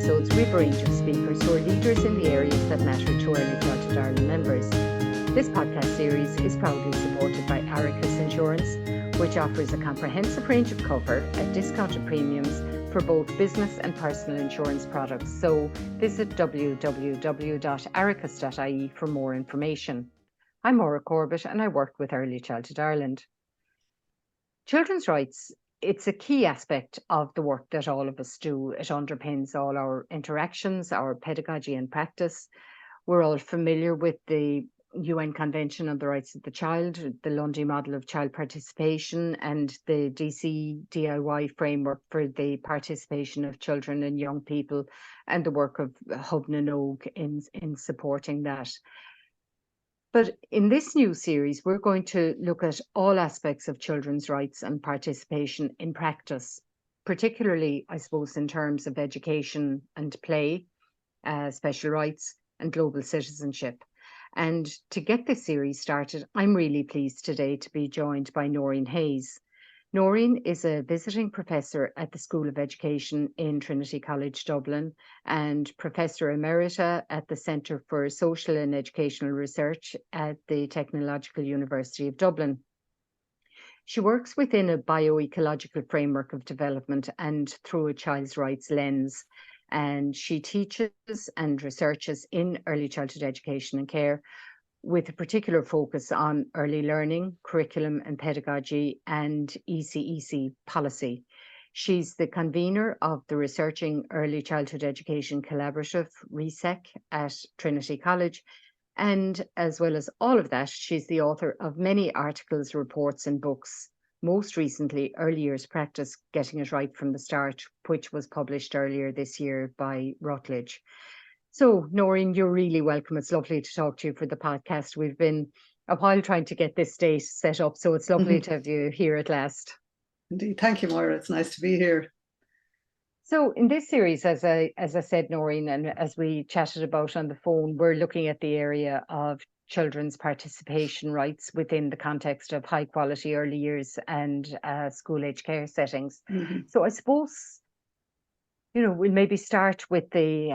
episodes, we have a range of speakers who are leaders in the areas that matter to Early Childhood Ireland members. This podcast series is proudly supported by Aricus Insurance, which offers a comprehensive range of cover at discounted premiums for both business and personal insurance products. So visit www.aricus.ie for more information. I'm Maura Corbett and I work with Early Childhood Ireland. Children's rights, it's a key aspect of the work that all of us do. It underpins all our interactions, our pedagogy and practice. We're all familiar with the UN Convention on the Rights of the Child, the Lundy Model of Child Participation, and the DC DIY framework for the participation of children and young people, and the work of Hub na Nóg in supporting that. But in this new series, we're going to look at all aspects of children's rights and participation in practice, particularly, I suppose, in terms of education and play, special rights and global citizenship. And to get this series started, I'm really pleased today to be joined by Nóirín Hayes. Nóirín is a visiting professor at the School of Education in Trinity College Dublin and Professor Emerita at the Centre for Social and Educational Research at the Technological University of Dublin. She works within a bioecological framework of development and through a child's rights lens, and she teaches and researches in early childhood education and care, with a particular focus on early learning, curriculum and pedagogy, and ECEC policy. She's the convener of the Researching Early Childhood Education Collaborative, RESEC, at Trinity College. And as well as all of that, she's the author of many articles, reports and books, most recently Early Years Practice, Getting It Right from the Start, which was published earlier this year by Routledge. So, Nóirín, you're really welcome. It's lovely to talk to you for the podcast. We've been a while trying to get this date set up, so it's lovely to have you here at last. Indeed. Thank you, Maura. It's nice to be here. So in this series, as I said, Nóirín, and as we chatted about on the phone, we're looking at the area of children's participation rights within the context of high quality early years and school age care settings. So I suppose, we'll maybe start with the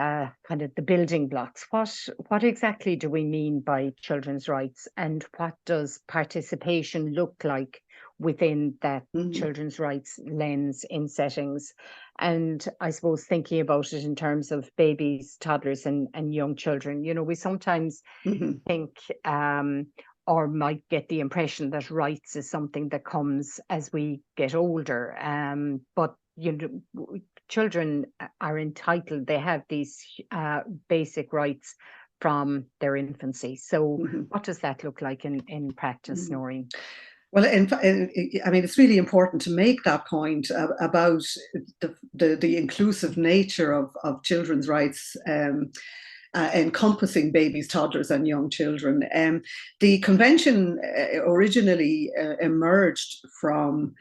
kind of the building blocks. What exactly do we mean by children's rights, and what does participation look like within that children's rights lens in settings? And I suppose thinking about it in terms of babies, toddlers and young children, we sometimes think or might get the impression that rights is something that comes as we get older. But children are entitled, they have these basic rights from their infancy. So what does that look like in practice, Nóirín? Well, it's really important to make that point about the inclusive nature of children's rights, encompassing babies, toddlers and young children. The convention originally emerged from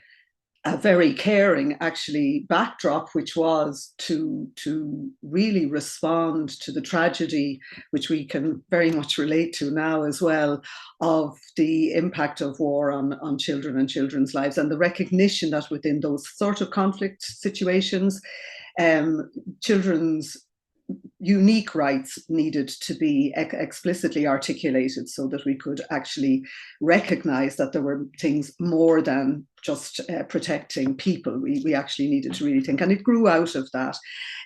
a very caring, actually, backdrop, which was to really respond to the tragedy, which we can very much relate to now as well, of the impact of war on children and children's lives, and the recognition that within those sort of conflict situations, children's unique rights needed to be explicitly articulated so that we could actually recognize that there were things more than just protecting people. We actually needed to really think, and it grew out of that.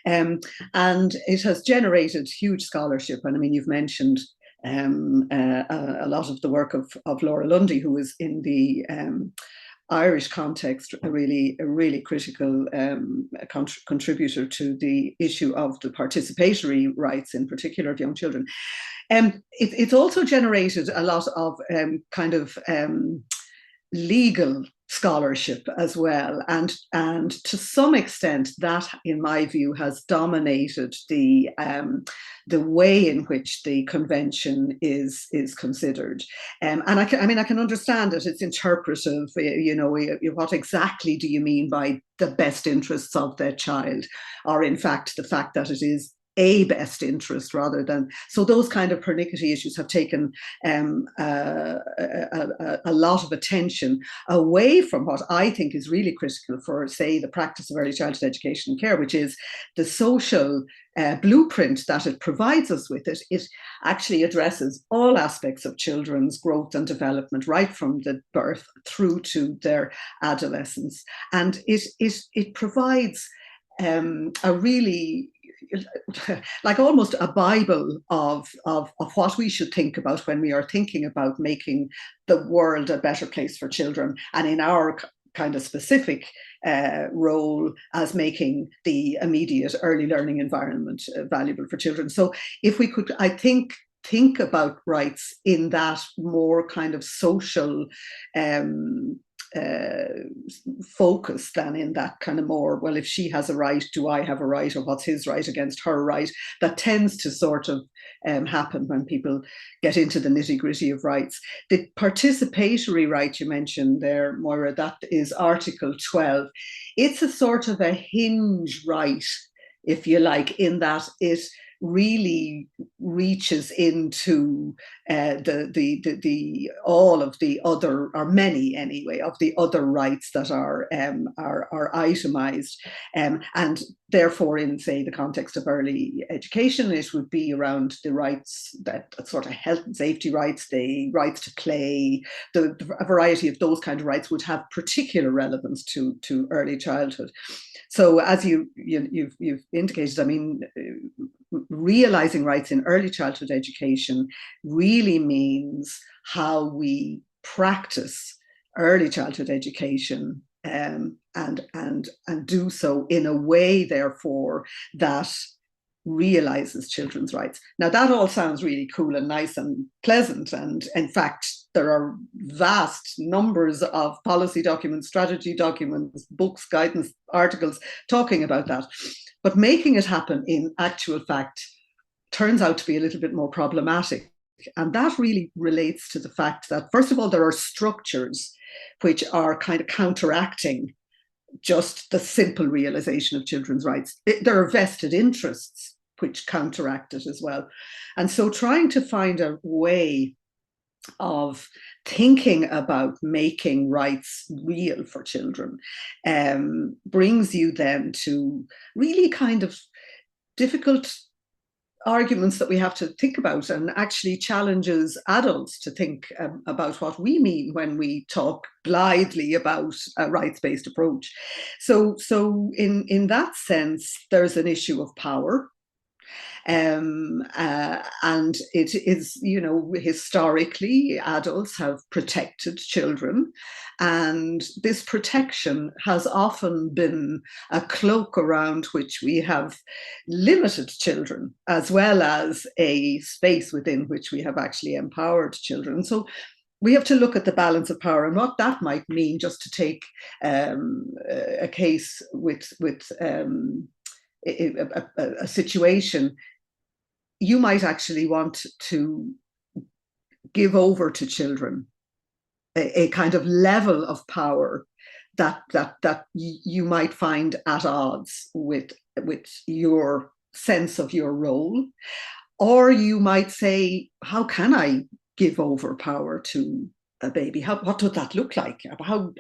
And it has generated huge scholarship. And I mean, you've mentioned a lot of the work of Laura Lundy, who was in the Irish context, a really critical contributor to the issue of the participatory rights, in particular of young children. It's also generated a lot of legal scholarship as well, and to some extent that, in my view, has dominated the way in which the convention is considered. And I can understand that it's interpretive. What exactly do you mean by the best interests of their child, or in fact the fact that it is a best interest rather than, so those kind of pernickety issues have taken a lot of attention away from what I think is really critical for, say, the practice of early childhood education and care, which is the social blueprint that it provides us with. It actually addresses all aspects of children's growth and development, right from the birth through to their adolescence. And it provides a really, like almost a Bible of what we should think about when we are thinking about making the world a better place for children, and in our kind of specific role as making the immediate early learning environment valuable for children. So if we could, I think about rights in that more kind of social focus than in that kind of more, well, if she has a right, do I have a right, or what's his right against her right? That tends to sort of happen when people get into the nitty-gritty of rights. The participatory right you mentioned there, Moira, that is Article 12. It's a sort of a hinge right, if you like, in that it really reaches into the all of the other, or many anyway, of the other rights that are itemized, and therefore in, say, the context of early education, it would be around the rights, that sort of health and safety rights, the rights to play, a variety of those kind of rights would have particular relevance to early childhood. So as you've indicated, I mean, realizing rights in early childhood education really means how we practice early childhood education, and do so in a way, therefore, that realizes children's rights. Now, that all sounds really cool and nice and pleasant, and in fact, there are vast numbers of policy documents, strategy documents, books, guidance, articles talking about that. But making it happen in actual fact turns out to be a little bit more problematic. And that really relates to the fact that, first of all, there are structures which are kind of counteracting just the simple realization of children's rights. There are vested interests which counteract it as well. And so trying to find a way of thinking about making rights real for children brings you then to really kind of difficult arguments that we have to think about, and actually challenges adults to think about what we mean when we talk blithely about a rights-based approach. So in that sense, there's an issue of power. And it is, historically, adults have protected children, and this protection has often been a cloak around which we have limited children, as well as a space within which we have actually empowered children. So we have to look at the balance of power and what that might mean. Just to take a case with a situation, you might actually want to give over to children a kind of level of power that you might find at odds with your sense of your role. Or you might say, how can I give over power to a baby? What would that look like? How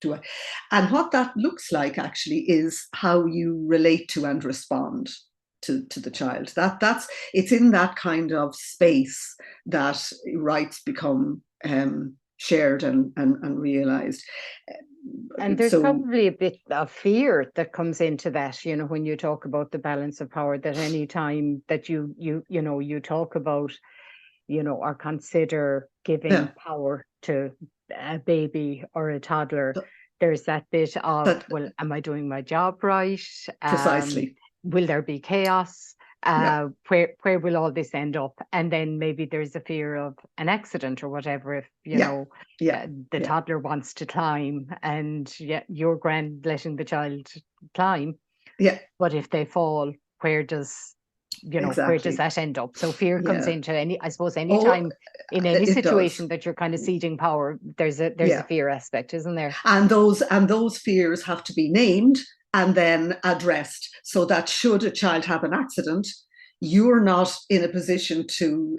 do I? And what that looks like actually is how you relate to and respond to the child. It's in that kind of space that rights become shared and realized. And there's probably a bit of fear that comes into that, when you talk about the balance of power, that any time that you talk about, or consider giving power to a baby or a toddler, there's that bit of, well, am I doing my job right? Precisely. Will there be chaos? Where will all this end up? And then maybe there's a fear of an accident or whatever, if the toddler wants to climb, and you're grand letting the child climb. But if they fall, where does that end up? So fear comes into any time in any situation that you're kind of ceding power, there's a fear aspect, isn't there? And those fears have to be named and then addressed, so that should a child have an accident, you're not in a position to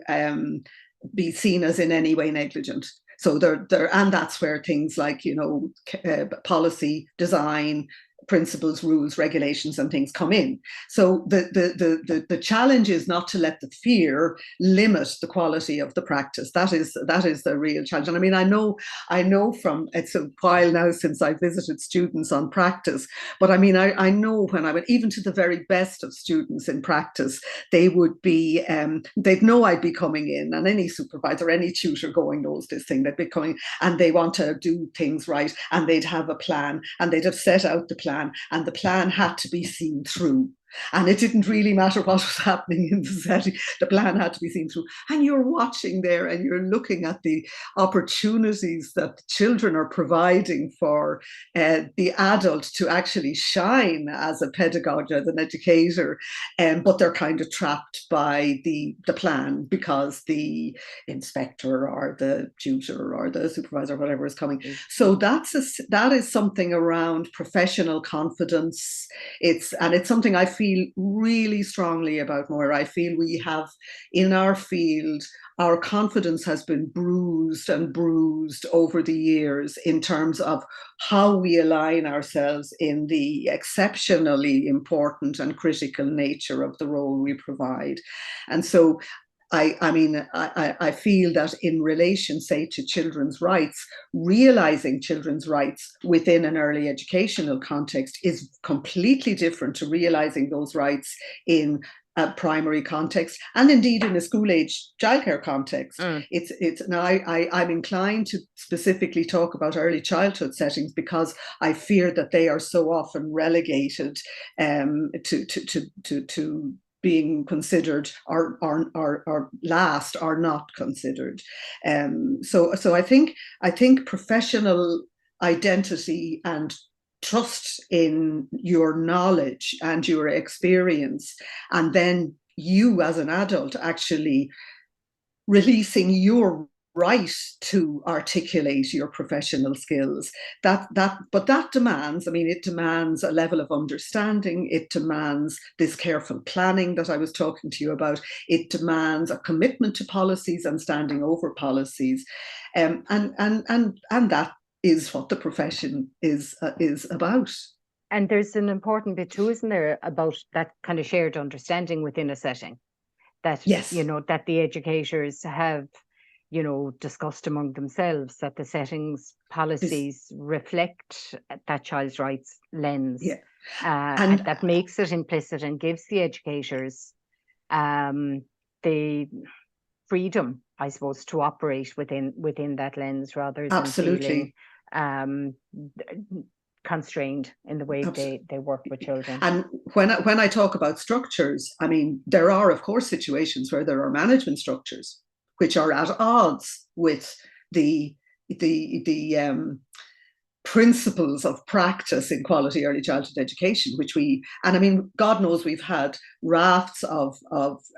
be seen as in any way negligent. So and that's where things like, policy, design, principles, rules, regulations, and things come in. So the challenge is not to let the fear limit the quality of the practice. That is the real challenge. And I mean, I know from, it's a while now since I visited students on practice, but I mean, I know when I went even to the very best of students in practice, they would be, they'd know I'd be coming in, and any supervisor, any tutor going knows this thing, they'd be coming and they want to do things right, and they'd have a plan, and they'd have set out the plan, and the plan had to be seen through. And it didn't really matter what was happening in the setting. The plan had to be seen through. And you're watching there and you're looking at the opportunities that the children are providing for the adult to actually shine as a pedagogue, as an educator. But they're kind of trapped by the plan because the inspector or the tutor or the supervisor, whatever is coming. So that is something around professional confidence. It's something I feel really strongly about, Moira. I feel we have in our field, our confidence has been bruised and bruised over the years in terms of how we align ourselves in the exceptionally important and critical nature of the role we provide. And so I feel that in relation, say, to children's rights, realizing children's rights within an early educational context is completely different to realizing those rights in a primary context, and indeed in a school-age childcare context. Now I'm inclined to specifically talk about early childhood settings because I fear that they are so often relegated to being considered or last or not considered. So I think professional identity and trust in your knowledge and your experience, and then you as an adult actually releasing your right to articulate your professional skills. But that demands, it demands a level of understanding. It demands this careful planning that I was talking to you about. It demands a commitment to policies and standing over policies, and that is what the profession is about. And there's an important bit too, isn't there, about that kind of shared understanding within a setting, that yes, that the educators have discussed among themselves, that the settings policies reflect that child's rights lens. Yeah. And that makes it implicit and gives the educators the freedom, I suppose, to operate within that lens rather than feeling constrained in the way they work with children. And when I talk about structures, there are, of course, situations where there are management structures which are at odds with the principles of practice in quality early childhood education, God knows we've had rafts of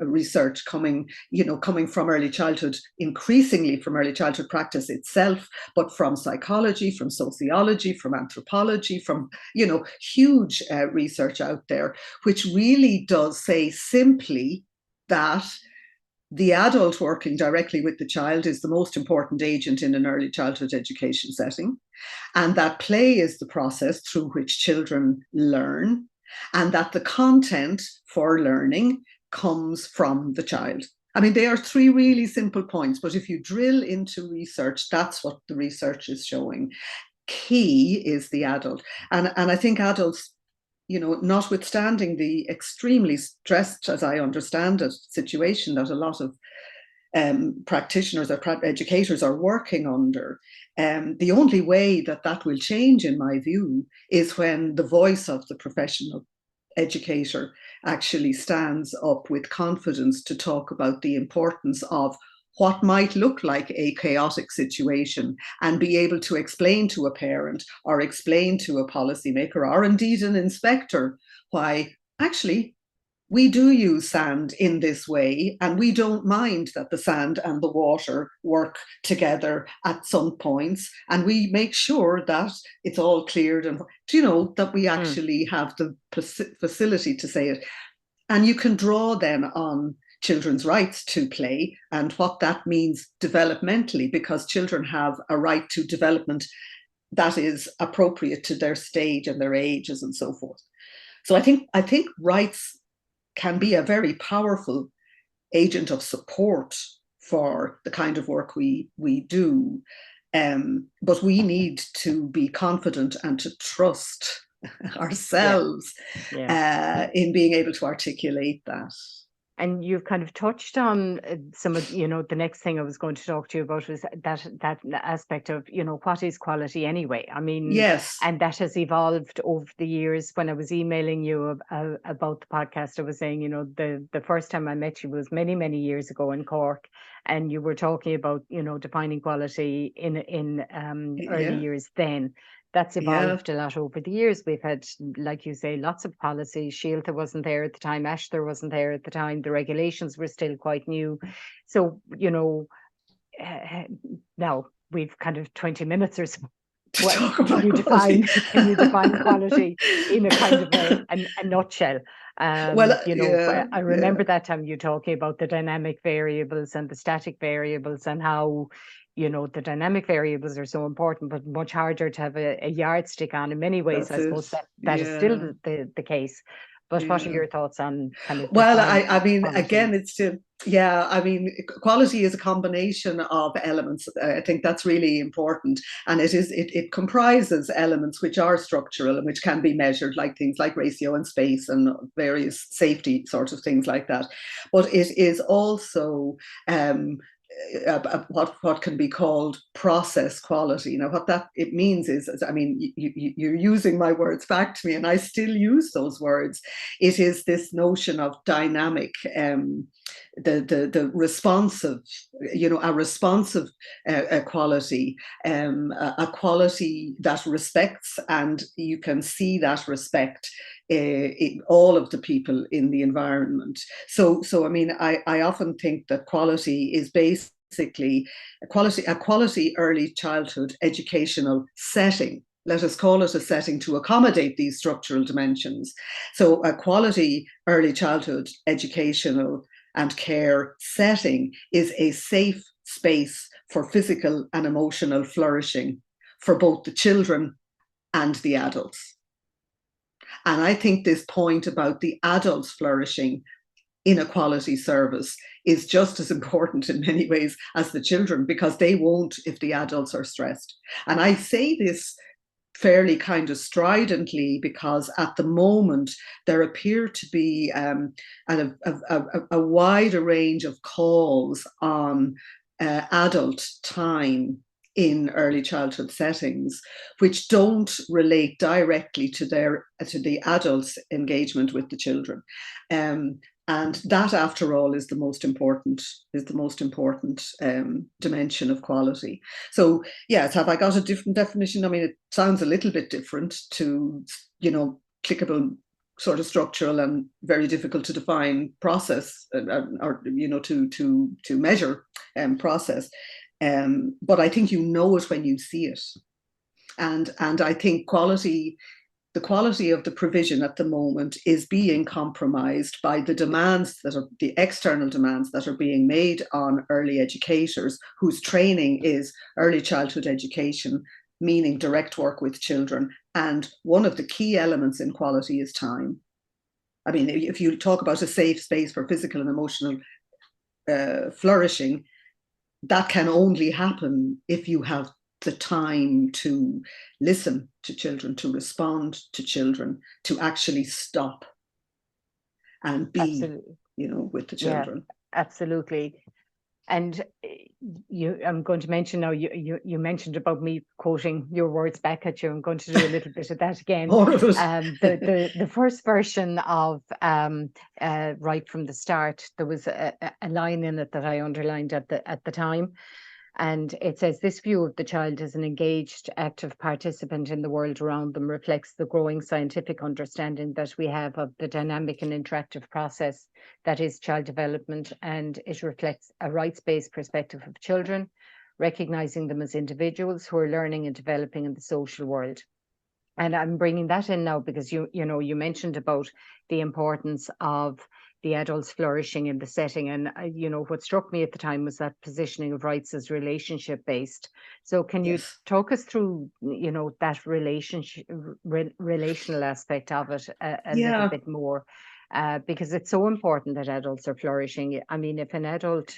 research coming from early childhood, increasingly from early childhood practice itself, but from psychology, from sociology, from anthropology, from, huge research out there, which really does say simply that the adult working directly with the child is the most important agent in an early childhood education setting, and that play is the process through which children learn, and that the content for learning comes from the child. They are three really simple points, but if you drill into research, that's what the research is showing. Key is the adult. And I think adults, notwithstanding the extremely stressed, as I understand it, situation that a lot of practitioners or educators are working under, the only way that will change, in my view, is when the voice of the professional educator actually stands up with confidence to talk about the importance of what might look like a chaotic situation and be able to explain to a parent or explain to a policymaker or indeed an inspector why actually we do use sand in this way, and we don't mind that the sand and the water work together at some points, and we make sure that it's all cleared and that we actually have the facility to say it. And you can draw then on children's rights to play and what that means developmentally, because children have a right to development that is appropriate to their stage and their ages and so forth. So I think rights can be a very powerful agent of support for the kind of work we do. But we need to be confident and to trust ourselves in being able to articulate that. And you've kind of touched on some of, the next thing I was going to talk to you about was that aspect of, what is quality anyway? I mean, yes, and that has evolved over the years. When I was emailing you about the podcast, I was saying, the first time I met you was many, many years ago in Cork, and you were talking about, defining quality in early years then. That's evolved a lot over the years. We've had, like you say, lots of policies. Shielta wasn't there at the time. Ashler wasn't there at the time. The regulations were still quite new. So, now we've kind of 20 minutes or so. Can you define quality in a kind of a nutshell? I remember that time you talking about the dynamic variables and the static variables, and how the dynamic variables are so important, but much harder to have a yardstick on in many ways. I suppose that is still the case. But what are your thoughts on kind of? Well, I mean, quality? Again, it's still, I mean, quality is a combination of elements. I think that's really important. And it comprises elements which are structural and which can be measured, like things like ratio and space and various safety sorts of things like that. But it is also what can be called process quality. Now, what that it means is, I mean, you're using my words back to me, and I still use those words. It is this notion of dynamic, the responsive, a responsive quality, a quality that respects, and you can see that respect in all of the people in the environment. So I mean, I often think that quality is basically a quality early childhood educational setting. Let us call it a setting to accommodate these structural dimensions. So a quality early childhood educational and care setting is a safe space for physical and emotional flourishing for both the children and the adults. And I think this point about the adults flourishing in a quality service is just as important in many ways as the children, because they won't if the adults are stressed. And I say this fairly kind of stridently because at the moment there appear to be a wider range of calls on adult time in early childhood settings, which don't relate directly to the adults' engagement with the children. And that, after all, is the most important dimension of quality. So, yes, have I got a different definition? I mean, it sounds a little bit different to, clickable, sort of structural and very difficult to define process, or to measure process. But I think it when you see it, and I think the quality of the provision at the moment is being compromised by the external demands that are being made on early educators whose training is early childhood education, meaning direct work with children. And one of the key elements in quality is time. I mean, if you talk about a safe space for physical and emotional flourishing, that can only happen if you have the time to listen to children, to respond to children, to actually stop and be, with the children. Yeah, absolutely. And I'm going to mention now, you mentioned about me quoting your words back at you. I'm going to do a little bit of that again. The first version of Right from the Start, there was a line in it that I underlined at the time. And it says, this view of the child as an engaged, active participant in the world around them reflects the growing scientific understanding that we have of the dynamic and interactive process that is child development, and it reflects a rights-based perspective of children, recognizing them as individuals who are learning and developing in the social world. And I'm bringing that in now because you mentioned about the importance of the adults flourishing in the setting. And, what struck me at the time was that positioning of rights as relationship based. So can you Yes. talk us through, that relational aspect of it a little Yeah. bit more? Because it's so important that adults are flourishing. I mean, if an adult,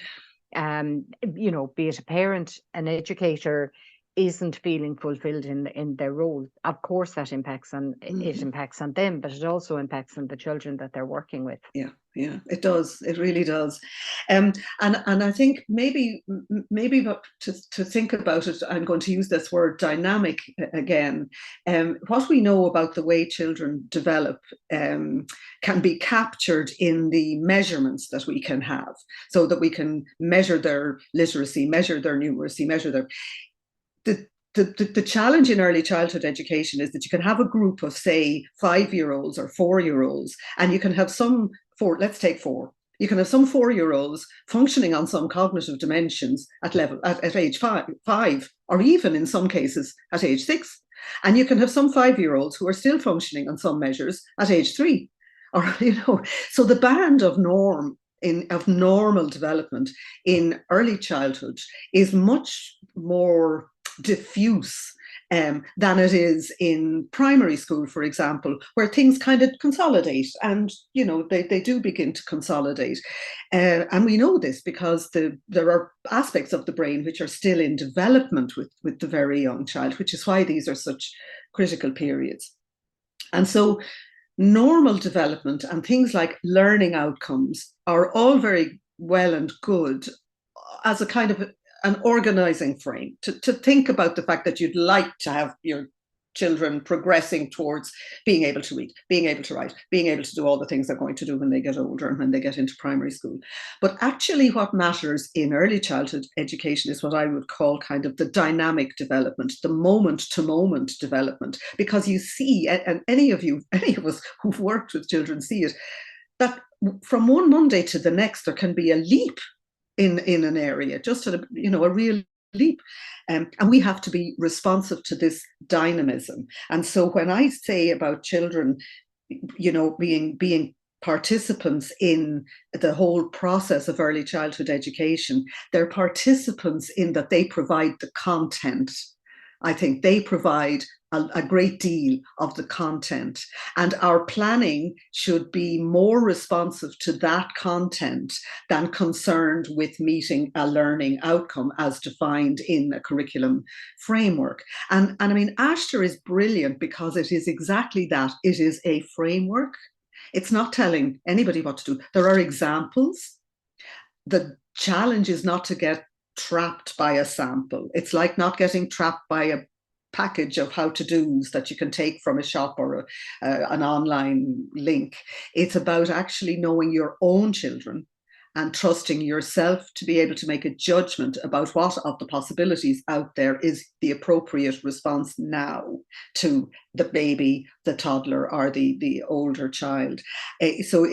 be it a parent, an educator, isn't feeling fulfilled in their role, of course that impacts on them, but it also impacts on the children that they're working with. Yeah, it does. It really does. And I think maybe to think about it, I'm going to use this word dynamic again. What we know about the way children develop can be captured in the measurements that we can have, so that we can measure their literacy, measure their numeracy, measure their the challenge in early childhood education is that you can have a group of, say, 5-year-olds or 4-year-olds, and you can have let's take 4. You can have some 4-year-olds functioning on some cognitive dimensions at age 5, or even in some cases at age 6. And you can have some 5-year-olds who are still functioning on some measures at age 3. Or, so the band of normal development in early childhood is much more diffuse than it is in primary school, for example, where things kind of consolidate, and they do begin to consolidate. And we know this because there are aspects of the brain which are still in development with the very young child, which is why these are such critical periods. And so normal development and things like learning outcomes are all very well and good as a kind of an organizing frame to think about the fact that you'd like to have your children progressing towards being able to read, being able to write, being able to do all the things they're going to do when they get older and when they get into primary school. But actually what matters in early childhood education is what I would call kind of the dynamic development, the moment-to-moment development. Because you see, and any of us who've worked with children see it, that from one Monday to the next, there can be a leap in an area, just a real leap. And we have to be responsive to this dynamism. And so when I say about children, being participants in the whole process of early childhood education, they're participants in that they provide the content. I think they provide a great deal of the content, and our planning should be more responsive to that content than concerned with meeting a learning outcome as defined in a curriculum framework. And I mean, ASHTR is brilliant because it is exactly that. It is a framework. It's not telling anybody what to do. There are examples. The challenge is not to get trapped by a sample. It's like not getting trapped by a package of how-to-dos that you can take from a shop or an online link. It's about actually knowing your own children and trusting yourself to be able to make a judgment about what of the possibilities out there is the appropriate response now to the baby, the toddler, or the older child. So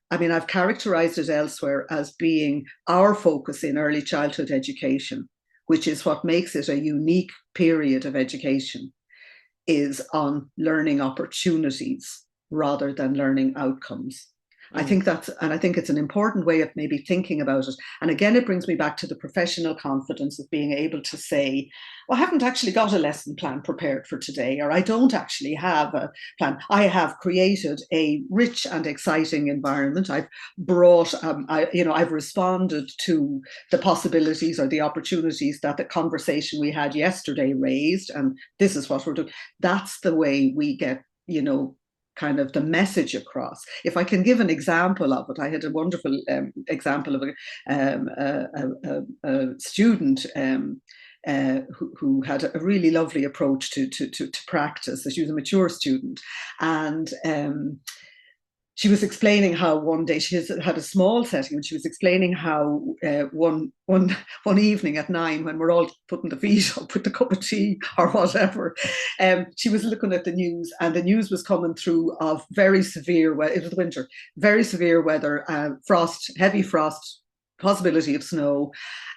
I mean, I've characterized it elsewhere as being our focus in early childhood education, which is what makes it a unique period of education, is on learning opportunities rather than learning outcomes. I think it's an important way of maybe thinking about it. And again, it brings me back to the professional confidence of being able to say, well, I haven't actually got a lesson plan prepared for today, or I don't actually have a plan. I have created a rich and exciting environment. I've brought, I've responded to the possibilities or the opportunities that the conversation we had yesterday raised, and this is what we're doing. That's the way we get, kind of the message across. If I can give an example of it, I had a wonderful example of a student who had a really lovely approach to practice. She was a mature student, and she was explaining how one day she had a small setting, and she was explaining how one evening at 9, when we're all putting the feet up with the cup of tea or whatever, she was looking at the news, and the news was coming through of very severe weather. It was winter, very severe weather, frost, heavy frost, possibility of snow.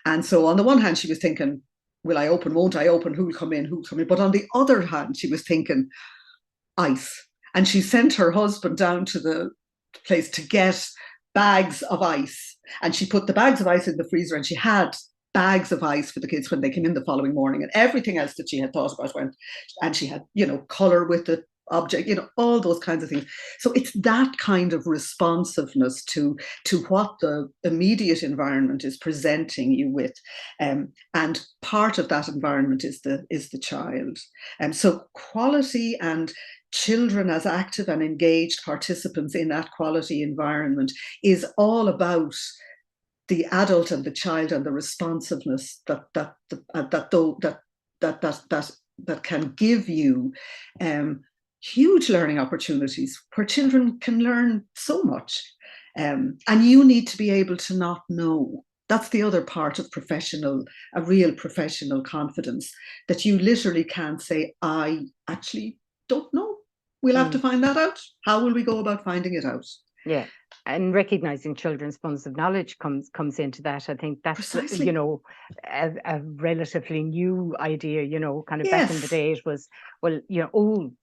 And so on the one hand, she was thinking, will I open, won't I open, who'll come in, who'll come in? But on the other hand, she was thinking, ice. And she sent her husband down to place to get bags of ice. And she put the bags of ice in the freezer, and she had bags of ice for the kids when they came in the following morning, and everything else that she had thought about went. And she had, color with the object, all those kinds of things. So it's that kind of responsiveness to what the immediate environment is presenting you with, and part of that environment is the child. And so quality and children as active and engaged participants in that quality environment is all about the adult and the child and the responsiveness that can give you huge learning opportunities where children can learn so much. And you need to be able to not know. That's the other part of a real professional confidence, that you literally can't say, I actually don't know. We'll have to find that out. How will we go about finding it out? Yeah. And recognizing children's sponges of knowledge comes into that. I think that's, precisely, a relatively new idea, kind of yes. Back in the day it was, well,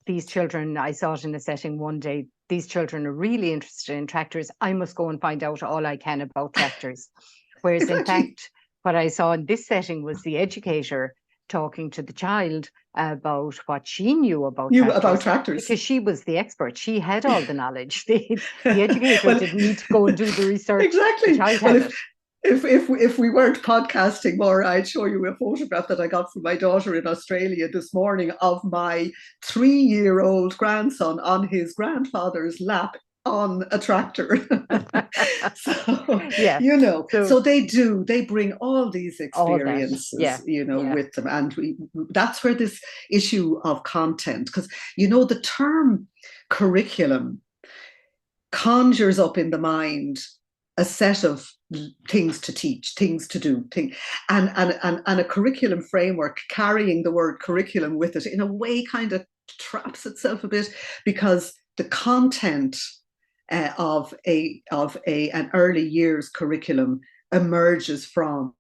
these children, I saw it in a setting one day, these children are really interested in tractors. I must go and find out all I can about tractors. Whereas exactly. In fact, what I saw in this setting was the educator talking to the child about what she knew about tractors, because she was the expert. She had all the knowledge. The educator didn't need to go and do the research. Exactly. The child had it. If we weren't podcasting more, I'd show you a photograph that I got from my daughter in Australia this morning of my 3-year-old grandson on his grandfather's lap on a tractor. So they bring all these experiences, with them. And that's where this issue of content, because, the term curriculum conjures up in the mind a set of things to teach, things to do, and a curriculum framework carrying the word curriculum with it in a way kind of traps itself a bit, because the content of an early years curriculum emerges from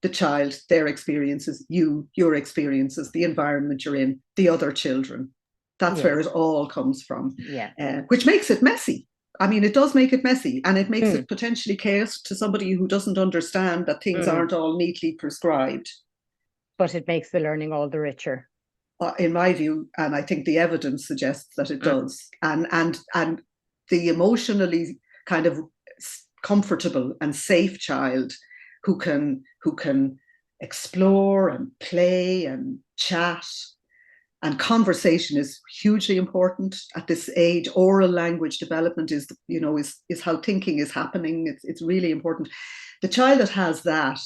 the child, their experiences, your experiences, the environment you're in, the other children. That's where it all comes from, which makes it messy. I mean, it does make it messy, and it makes it potentially chaos to somebody who doesn't understand that things aren't all neatly prescribed. But it makes the learning all the richer. In my view, and I think the evidence suggests that it does. And the emotionally kind of comfortable and safe child who can explore and play and chat. And conversation is hugely important at this age. Oral language development is how thinking is happening. It's really important. The child that has that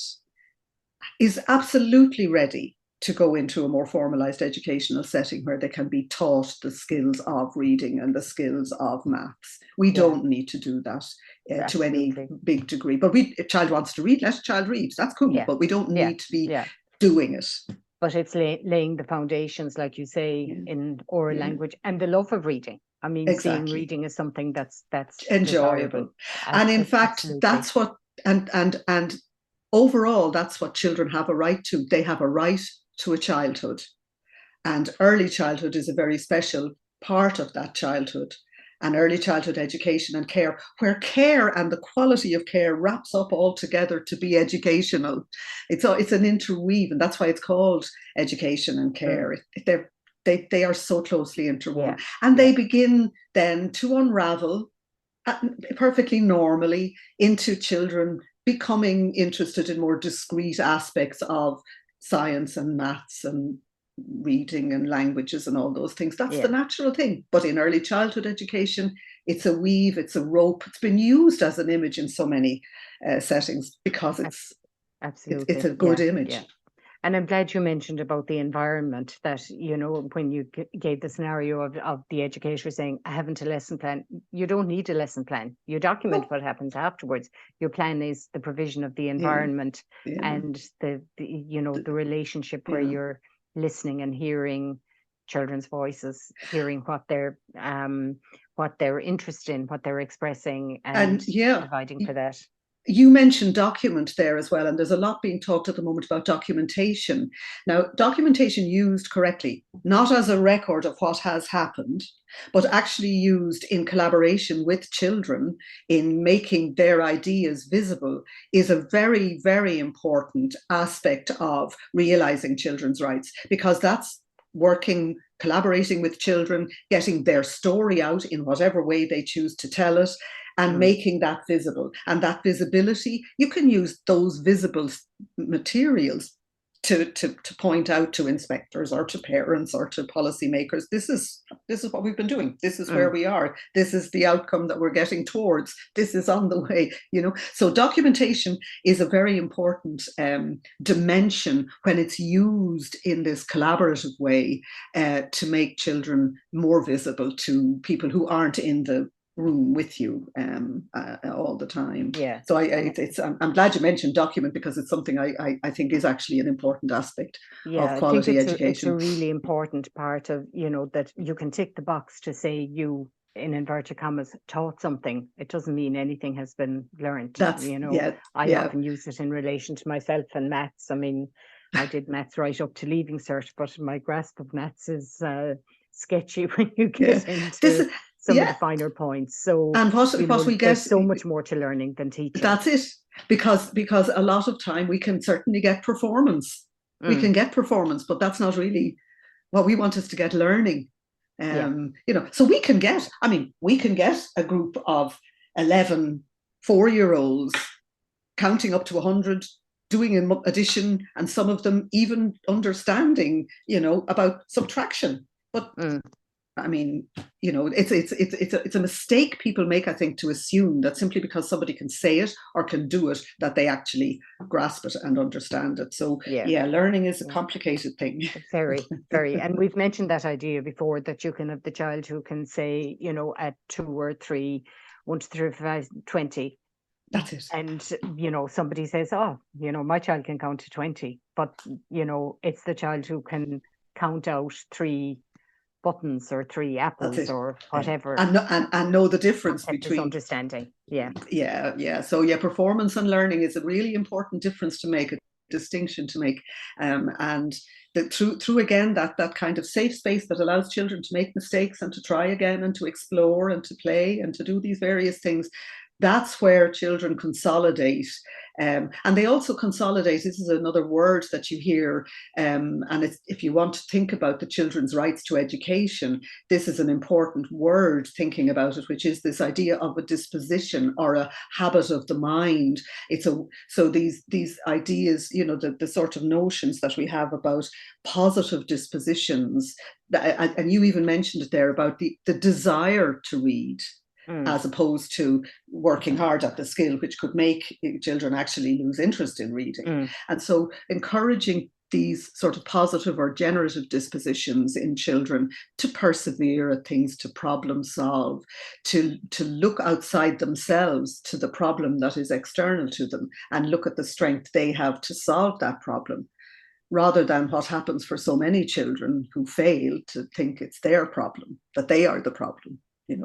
is absolutely ready to go into a more formalized educational setting where they can be taught the skills of reading and the skills of maths. We don't need to do that to any big degree. But if a child wants to read, let a child read. That's cool. Yeah. But we don't need to be doing it. But it's laying the foundations, like you say, in oral language and the love of reading. I mean, seeing reading is something that's enjoyable. And in fact, that's what, and overall, that's what children have a right to. They have a right to a childhood. And early childhood is a very special part of that childhood. And early childhood education and care, where care and the quality of care wraps up all together to be educational. It's an interweave, and that's why it's called education and care. They are so closely interwoven. And they begin then to unravel perfectly normally into children becoming interested in more discrete aspects of science and maths and reading and languages and all those things. That's the natural thing. But in early childhood education, it's a weave, it's a rope. It's been used as an image in so many settings because it's a good image. Yeah. And I'm glad you mentioned about the environment, that, when you gave the scenario of the educator saying, I haven't a lesson plan. You don't need a lesson plan. You document what happens afterwards. Your plan is the provision of the environment and the relationship where you're listening and hearing children's voices, hearing what they're interested in, what they're expressing, and providing for that. You mentioned document there as well, and there's a lot being talked at the moment about documentation. Now, documentation used correctly, not as a record of what has happened, but actually used in collaboration with children in making their ideas visible, is a very, very important aspect of realizing children's rights, because that's collaborating with children, getting their story out in whatever way they choose to tell it, and making that visible. And that visibility, you can use those visible materials to point out to inspectors or to parents or to policymakers, this is what we've been doing. This is where we are. This is the outcome that we're getting towards. This is on the way, So documentation is a very important dimension when it's used in this collaborative way to make children more visible to people who aren't in the room with you all the time. Yeah. So I'm glad you mentioned document, because it's something I think is actually an important aspect of quality education. It's a really important part of, that you can tick the box to say you, in inverted commas, taught something. It doesn't mean anything has been learned. I often use it in relation to myself and maths. I mean, I did maths right up to leaving cert, but my grasp of maths is sketchy when you get into some of the finer points. So, and what we get, there's so much more to learning than teaching. That's it, because a lot of time we can certainly get performance. We can get performance, but that's not really what we want, is to get learning. So we can get a group of 11 4-year-olds counting up to 100, doing addition, and some of them even understanding, about subtraction. But I mean, it's a mistake people make, I think, to assume that simply because somebody can say it or can do it, that they actually grasp it and understand it. So learning is a complicated thing. Very, very. And we've mentioned that idea before, that you can have the child who can say, at 2 or 3, 1, 2, 3, 4, 5, 20. That's it. And, somebody says, my child can count to 20. But, it's the child who can count out 3 buttons or 3 apples or whatever, and know the difference between understanding. So performance and learning is a really important difference to make, a distinction to make, and through again that kind of safe space that allows children to make mistakes and to try again and to explore and to play and to do these various things. That's where children consolidate. And they also consolidate, this is another word that you hear, and if you want to think about the children's rights to education, this is an important word thinking about it, which is this idea of a disposition or a habit of the mind. So these ideas, the sort of notions that we have about positive dispositions, and you even mentioned it there about the desire to read, as opposed to working hard at the skill, which could make children actually lose interest in reading. And so encouraging these sort of positive or generative dispositions in children to persevere at things, to problem solve, to look outside themselves to the problem that is external to them and look at the strength they have to solve that problem, rather than what happens for so many children who fail, to think it's their problem, that they are the problem.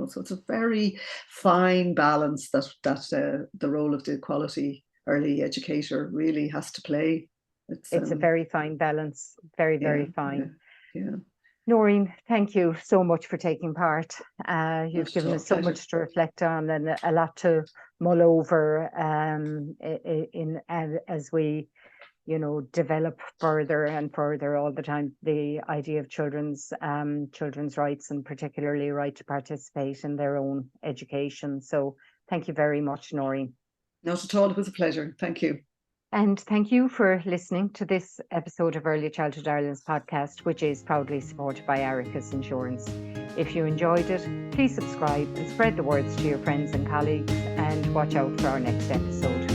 So it's a very fine balance that the role of the quality early educator really has to play. It's a very fine balance, very, very fine. Yeah. Nóirín, thank you so much for taking part. You've given us so much to reflect on and a lot to mull over as we develop further and further all the time the idea of children's rights, and particularly right to participate in their own education. So thank you very much, Nóirín. Not at all, it was a pleasure. Thank you. And thank you for listening to this episode of Early Childhood Ireland's podcast, which is proudly supported by Aricus Insurance. If you enjoyed it, please subscribe and spread the words to your friends and colleagues, and watch out for our next episode.